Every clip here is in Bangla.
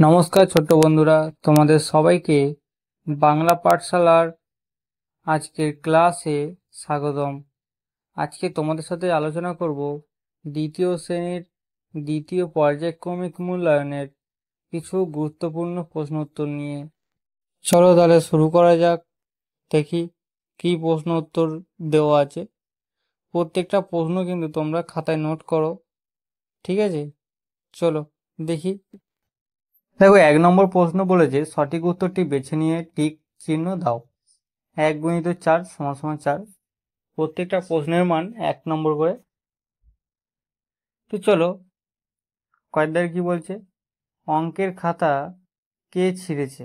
নমস্কার ছোট্ট বন্ধুরা, তোমাদের সবাইকে বাংলা পাঠশালার আজকের ক্লাসে স্বাগতম। আজকে তোমাদের সাথে আলোচনা করব দ্বিতীয় শ্রেণীর দ্বিতীয় পর্যায়ক্রমিক মূল্যায়নের কিছু গুরুত্বপূর্ণ প্রশ্ন উত্তর নিয়ে। চলো তাহলে শুরু করা যাক। দেখি কি প্রশ্ন উত্তর দেওয়া আছে। প্রত্যেকটা প্রশ্ন কিন্তু তোমরা খাতায় নোট করো, ঠিক আছে? চলো দেখি। দেখো, 1 নম্বর প্রশ্ন বলেছে সঠিক উত্তরটি বেছে নিয়ে টিক চিহ্ন দাও। 1 × 4 = 4। প্রত্যেকটা প্রশ্নের মান 1 নম্বর করে। তো চলো, কয়েকদার কি বলছে, অঙ্কের খাতা কে ছিঁড়েছে?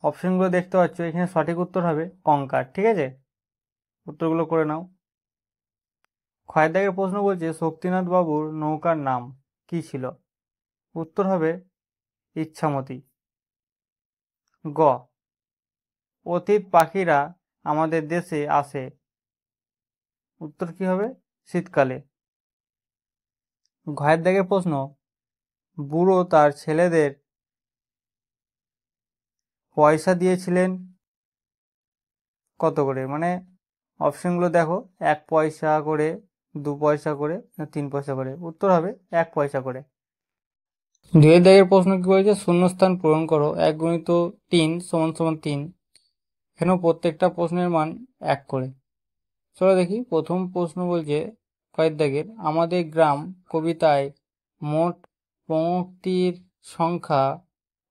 অপশনগুলো দেখতে পাচ্ছ, এখানে সঠিক উত্তর হবে কঙ্কার, ঠিক আছে? উত্তরগুলো করে নাও। খয়েরদাগের প্রশ্ন বলছে শক্তিনাথ বাবুর নৌকার নাম কি ছিল? উত্তর হবে ইচ্ছামতি। গ, অতীত পাখিরা আমাদের দেশে আসে। উত্তর কি হবে? শীতকালে। ঘয়ের দাগের প্রশ্ন, বুড়ো তার ছেলেদের পয়সা দিয়েছিলেন কত করে? মানে অপশনগুলো দেখো, 1 পয়সা করে, 2 পয়সা করে, না 3 পয়সা করে। উত্তর হবে 1 পয়সা করে। 2 দাগের প্রশ্ন কি বলেছে, শূন্যস্থান পূরণ করো। 1 × 3 = 3। এখানেও প্রত্যেকটা প্রশ্নের মান 1 করে। চলো দেখি, প্রথম প্রশ্ন বলছে কয়েক দাগের, আমাদের গ্রাম কবিতায় মোট পংক্তির সংখ্যা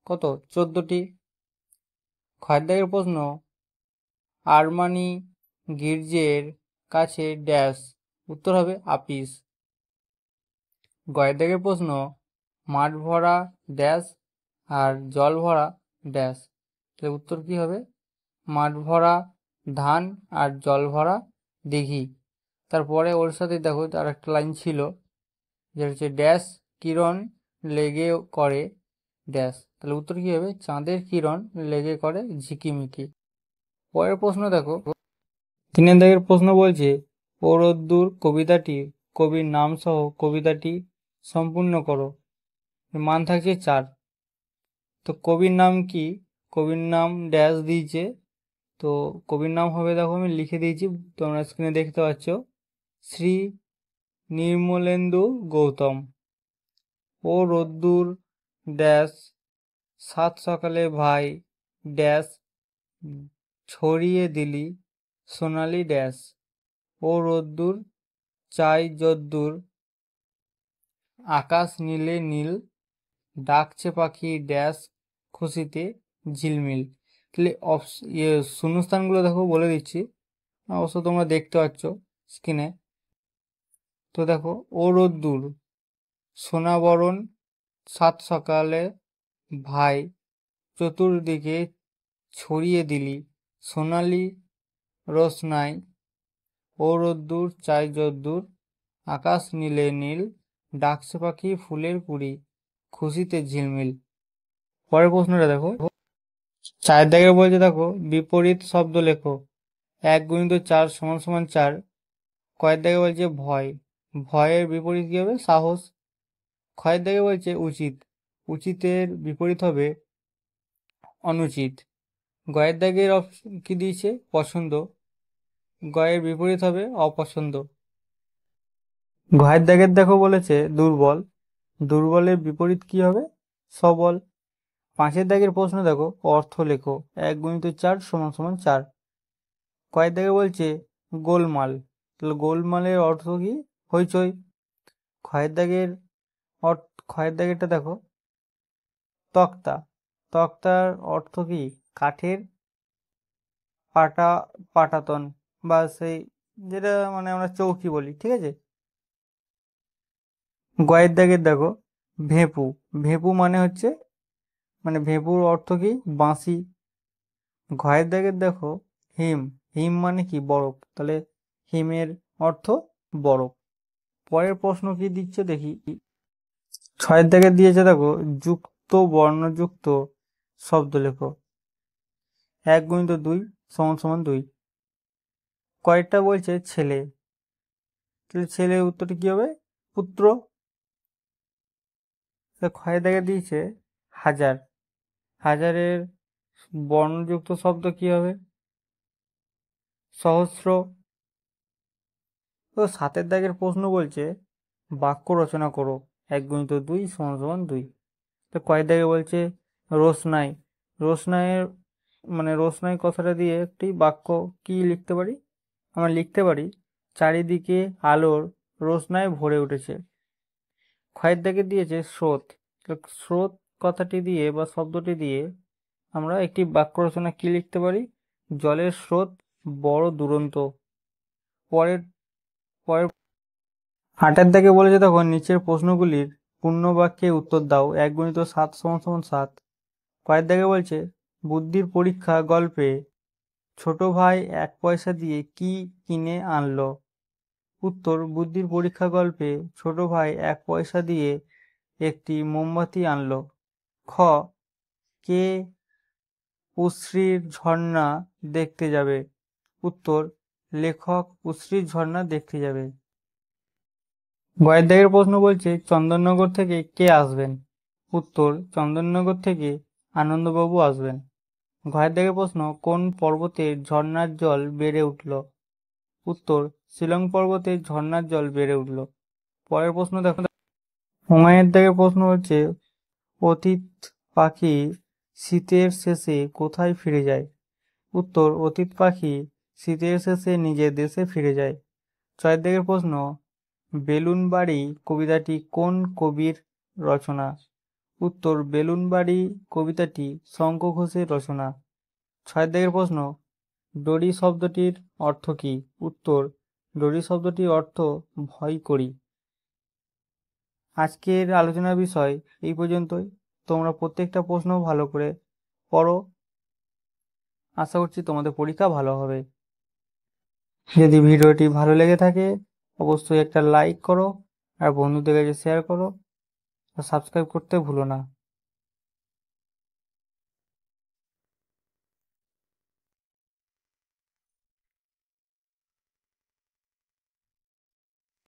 কত? 14টি। খয়ের দাগের প্রশ্ন, আরমানি গির্জের কাছে ড্যাশ। উত্তর হবে আপিস। গয়ের দাগের প্রশ্ন, মাঠ ভরা ড্যাশ আর জল ভরা ড্যাশ। তাহলে উত্তর কি হবে? মাঠ ভরা ধান আর জল ভরা দিঘি। তারপরে ওর সাথে দেখো আর একটা লাইন ছিল, যেটা হচ্ছে ড্যাশ কিরণ লেগে করে ড্যাশ। তাহলে উত্তর কি হবে? চাঁদের কিরণ লেগে করে ঝিকিমিকি। পরের প্রশ্ন দেখো, 3 দাগের প্রশ্ন বলছে ও রোদ্দুর কবিতাটি কবির নাম সহ কবিতাটি সম্পূর্ণ করো। মান থাকছে 4। তো কবির নাম কি? কবির নাম ড্যাশ দিয়েছে, তো কবির নাম হবে, দেখো আমি লিখে দিয়েছি, তোমরা স্ক্রিনে দেখতে পাচ্ছ, শ্রী নির্মলেন্দু গৌতম। ও রোদ্দুর ড্যাশ সাত সকালে ভাই ড্যাশ ছড়িয়ে দিলি সোনালি ড্যাশ। ও রোদ্দুর চাই যদ্দুর আকাশ নীলে নীল ডাকছে পাখি ড্যাশ খুশিতে ঝিলমিল। তাহলে শূন্যস্থানগুলো দেখো বলে দিচ্ছি, অবশ্য তোমরা দেখতে পাচ্ছ স্ক্রিনে। তো দেখো, ও রোদ্দুর সোনাবরণ সাত সকালে ভাই চতুর্দিকে ছড়িয়ে দিলি সোনালি রোশনাই। ও রোদ্দুর চাই যদ্দুর আকাশ নীলে নীল ডাকছে পাখি ফুলের কুড়ি খুশিতে ঝিলমিল। পরের প্রশ্নটা দেখো, 4 দাগের বলছে দেখো বিপরীত শব্দ লেখো। 1 × 4 = 4। কয়ের দাগে বলছে ভয়, ভয়ের বিপরীত কি হবে? সাহস। ক্ষয়ের দাগে বলছে উচিত, উচিতের বিপরীত হবে অনুচিত। গয়ের দাগের কি দিয়েছে? পছন্দ, গয়ের বিপরীত হবে অপছন্দ। ঘয়ের দাগের দেখো বলেছে দুর্বল, দুর্বলের বিপরীত কি হবে? সবল। 5 দাগের প্রশ্ন দেখো, অর্থ লেখো। 1 × 4 = 4। কয়ের দাগে বলছে গোলমাল, তাহলে গোলমালের অর্থ কি? হইচই। ক্ষয়ের দাগের ক্ষয়ের দাগেরটা দেখো, তক্তা, তক্তার অর্থ কি? কাঠের পাটাতন, বা সেই যেটা মানে আমরা চৌকি বলি, ঠিক আছে? গয়ের দাগের দেখো ভেঁপু, ভেঁপু মানে হচ্ছে, মানে ভেঁপুর অর্থ কি? বাঁশি। ঘয়ের দাগের দেখো হিম, হিম মানে কি? বরফ, তাহলে হিমের অর্থ বরফ। পরের প্রশ্ন কি দিচ্ছে দেখি। 6 দাগের দিয়েছে দেখো যুক্ত বর্ণযুক্ত শব্দ লেখো। 1 × 2 = 2। কয়েকটা বলছে ছেলে, তাহলে ছেলের উত্তরটি কি হবে? পুত্র। তো ক্ষয়ের দাগে দিয়েছে হাজার, হাজারের বর্ণযুক্ত শব্দ কি হবে? সহস্র। তো 7 দাগের প্রশ্ন বলছে বাক্য রচনা করো, 1 × 2 = 2। তো কয়েক দাগে বলছে রোশনাই, রোশনাইয়ের মানে রোশনাই কথাটা দিয়ে একটি বাক্য কি লিখতে পারি? আমরা লিখতে পারি চারিদিকে আলোর রোশনায় ভরে উঠেছে। ক্ষয়ের দাগে দিয়েছে স্রোত, তো স্রোত কথাটি দিয়ে বা শব্দটি দিয়ে আমরা একটি বাক্য রচনা কি লিখতে পারি? জলের স্রোত বড় দুরন্ত। পরের পরের 8 দাগে বলেছে তখন নিচের প্রশ্নগুলির পূর্ণ বাক্যে উত্তর দাও। 1 × 7 = 7। কয়েক দাগে বলছে বুদ্ধির পরীক্ষা গল্পে ছোট ভাই 1 পয়সা দিয়ে কি কিনে আনলো? উত্তর, বুদ্ধির পরীক্ষা গল্পে ছোট ভাই 1 পয়সা দিয়ে একটি মোমবাতি আনলো। খ, কে উশ্রির ঝর্ণা দেখতে যাবে? উত্তর, লেখক উশ্রির ঝর্ণা দেখতে যাবে। গয়ের দাগের প্রশ্ন বলছে চন্দননগর থেকে কে আসবেন? উত্তর, চন্দননগর থেকে আনন্দবাবু আসবেন। ঘয়ের দাগের প্রশ্ন কোন পর্বতে ঝর্ণার জল বেড়ে উঠল? উত্তর, শিলং পর্বতে ঝর্ণার জল বেড়ে উঠল। পরের প্রশ্ন দেখো। 9 দাগের প্রশ্ন হচ্ছে অতীত পাখি শীতের শেষে কোথায় ফিরে যায়? উত্তর, অতীত পাখি শীতের শেষে নিজের দেশে ফিরে যায়। 6 দাগের প্রশ্ন বেলুন বাড়ি কবিতাটি কোন কবির রচনা? উত্তর, বেলুন বাড়ি কবিতাটি শঙ্খ ঘোষের রচনা। 6 দাগের প্রশ্ন ডরি শব্দটির অর্থ কি? উত্তর, ডরি শব্দটির অর্থ ভয় করি। আজকের আলোচনার বিষয় এই পর্যন্তই। তোমরা প্রত্যেকটা প্রশ্ন ভালো করে পড়ো, আশা করছি তোমাদের পরীক্ষা ভালো হবে। যদি ভিডিওটি ভালো লেগে থাকে অবশ্যই একটা লাইক করো আর বন্ধুদের কাছে শেয়ার করো আর সাবস্ক্রাইব করতে ভুলো না।